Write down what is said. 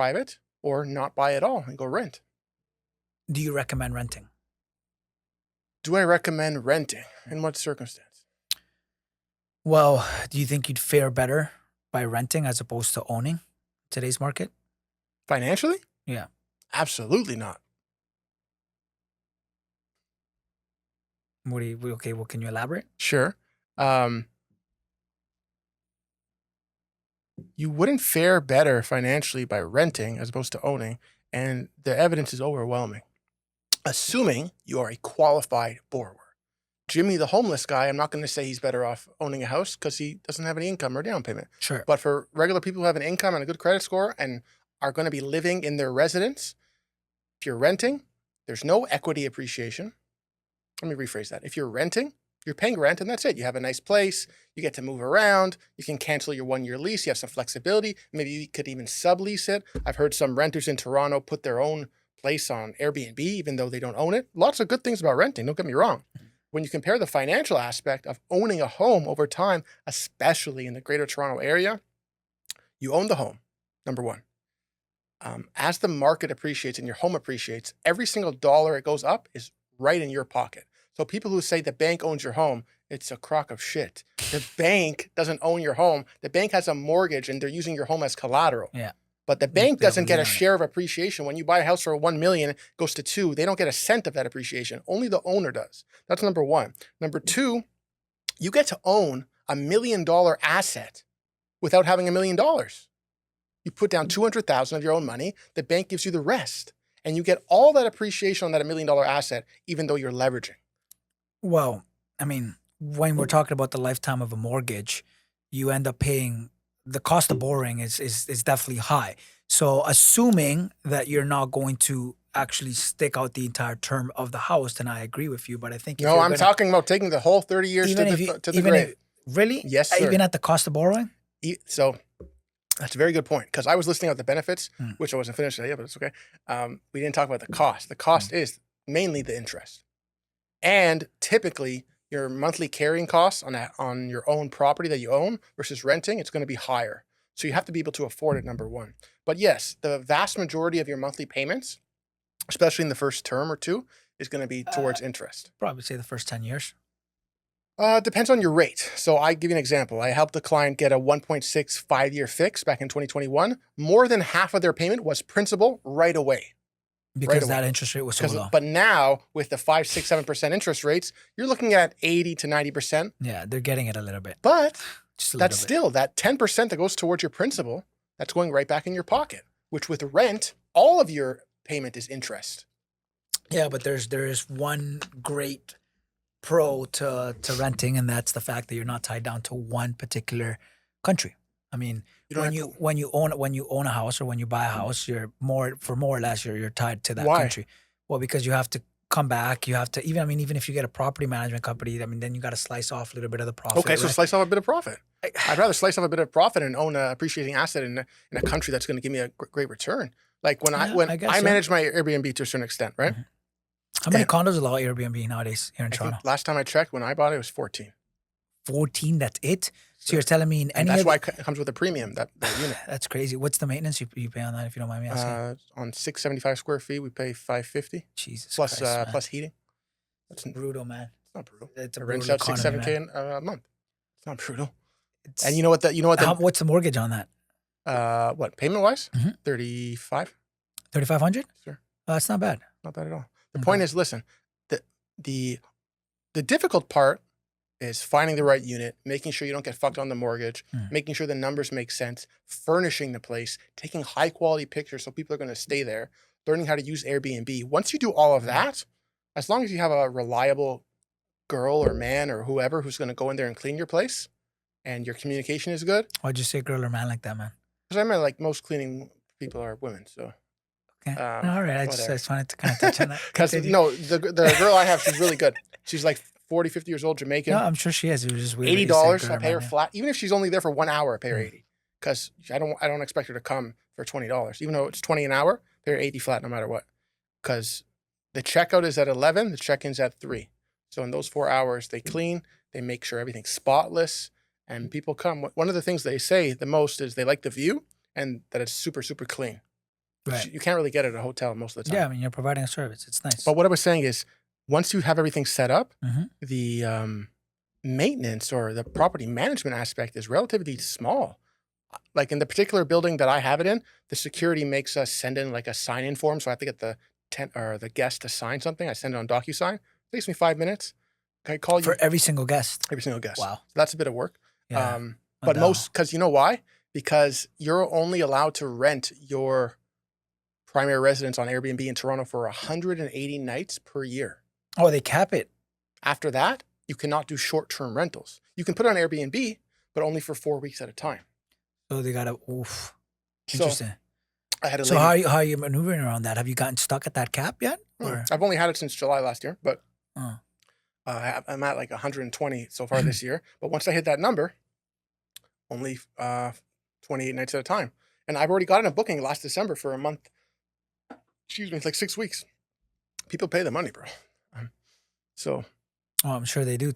private or not buy at all and go rent. Do you recommend renting? Do I recommend renting? In what circumstance? Well, do you think you'd fare better by renting as opposed to owning today's market? Financially? Yeah. Absolutely not. Okay, well, can you elaborate? Sure. You wouldn't fare better financially by renting as opposed to owning, and the evidence is overwhelming. Assuming you are a qualified borrower. Jimmy, the homeless guy, I'm not going to say he's better off owning a house because he doesn't have any income or down payment. Sure. But for regular people who have an income and a good credit score and are going to be living in their residence, if you're renting, there's no equity appreciation. Let me rephrase that. If you're renting, you're paying rent and that's it. You have a nice place. You get to move around. You can cancel your 1-year lease. You have some flexibility. Maybe you could even sublease it. I've heard some renters in Toronto put their own place on Airbnb, even though they don't own it. Lots of good things about renting. Don't get me wrong. When you compare the financial aspect of owning a home over time, especially in the Greater Toronto area, you own the home, number one. As the market appreciates and your home appreciates, every single dollar it goes up is right in your pocket. So people who say the bank owns your home, it's a crock of shit. The bank doesn't own your home. The bank has a mortgage and they're using your home as collateral. Yeah. But the bank doesn't get a share of appreciation. When you buy a house for $1 million, it goes to $2 million. They don't get a cent of that appreciation. Only the owner does. That's number one. Number two, you get to own $1 million asset without having $1 million. You put down $200,000 of your own money. The bank gives you the rest. And you get all that appreciation on that $1 million asset, even though you're leveraging. Well, I mean, when we're talking about the lifetime of a mortgage, you end up paying, the cost of borrowing is definitely high. So assuming that you're not going to actually stick out the entire term of the house, then I agree with you. But I think no, I'm talking about taking the whole 30 years to the grave. Really? Yes, sir. Even at the cost of borrowing? So that's a very good point, because I was listing out the benefits, which I wasn't finished yet, but it's okay. We didn't talk about the cost. The cost is mainly the interest. And typically, your monthly carrying costs on your own property that you own versus renting, it's going to be higher. So you have to be able to afford it, number one. But yes, the vast majority of your monthly payments, especially in the first term or two, is going to be towards interest. Probably say the first 10 years. Depends on your rate. So I give you an example. I helped a client get a 1.6 5-year fix back in 2021. More than half of their payment was principal right away. Because that interest rate was so low. But now with the 5, 6, 7% interest rates, you're looking at 80 to 90%. Yeah, they're getting it a little bit. But that's still that 10% that goes towards your principal, that's going right back in your pocket, which with rent, all of your payment is interest. Yeah, but there is one great pro to renting, and that's the fact that you're not tied down to one particular country. I mean, when you own a house or when you buy a house, you're more or less you're tied to that country. Well, because you have to come back, you have to even if you get a property management company, I mean, then you got to slice off a little bit of the profit. Okay, so slice off a bit of profit. I'd rather slice off a bit of profit and own an appreciating asset in a country that's going to give me a great return. Like when I manage my Airbnb to a certain extent, right? Mm-hmm. How many condos allow Airbnb nowadays here in Toronto? Last time I checked, when I bought it, it was 14. 14, that's it? So you're telling me that's why it comes with a premium, that unit. That's crazy. What's the maintenance you pay on that, if you don't mind me asking? On 675 square feet, we pay $550. Jesus plus Christ, plus heating. That's brutal, man. It's not brutal. It's a rent brutal out economy, 6-7K a month. It's not brutal. And you know what? What's the mortgage on that? What payment wise? 35. 3,500? Sure. That's not bad. Not bad at all. The point is, listen, the difficult part is finding the right unit, making sure you don't get fucked on the mortgage, making sure the numbers make sense, furnishing the place, taking high quality pictures so people are going to stay there, learning how to use Airbnb. Once you do all of that, as long as you have a reliable girl or man or whoever who's going to go in there and clean your place and your communication is good. Why'd you say girl or man like that, man? Because I meant like most cleaning people are women, so. Okay. All right. I just wanted to kind of touch on that. Because no, the girl I have, she's really good. She's like 40, 50 years old, Jamaican. No, I'm sure she is. It was just weird. $80, I pay her flat. Even if she's only there for 1 hour, I pay her 80. Because I don't expect her to come for $20. Even though it's 20 an hour, pay her 80 flat no matter what. Because the checkout is at 11, the check-in's at 3. So in those 4 hours, they clean, they make sure everything's spotless, and people come. One of the things they say the most is they like the view and that it's super, super clean. Right. You can't really get it at a hotel most of the time. Yeah, I mean, you're providing a service. It's nice. But what I was saying is, once you have everything set up, Mm-hmm. the maintenance or the property management aspect is relatively small. Like in the particular building that I have it in, the security makes us send in like a sign-in form. So I have to get the the guest to sign something. I send it on DocuSign. It takes me 5 minutes. I call you For every single guest. every single guest. Wow. So that's a bit of work. Yeah. But because you know why? Because you're only allowed to rent your primary residence on Airbnb in Toronto for 180 nights per year. Oh, they cap it. After that, you cannot do short-term rentals. You can put it on Airbnb, but only for 4 weeks at a time. So they gotta. Oof. So Interesting. I had a So lady, how are you maneuvering around that? Have you gotten stuck at that cap yet? Or I've only had it since July last year, but oh. I'm at like 120 so far this year. But once I hit that number, only 28 nights at a time. And I've already gotten a booking last December for a month. Excuse me, it's like 6 weeks. People pay the money, bro. So Oh, I'm sure they do.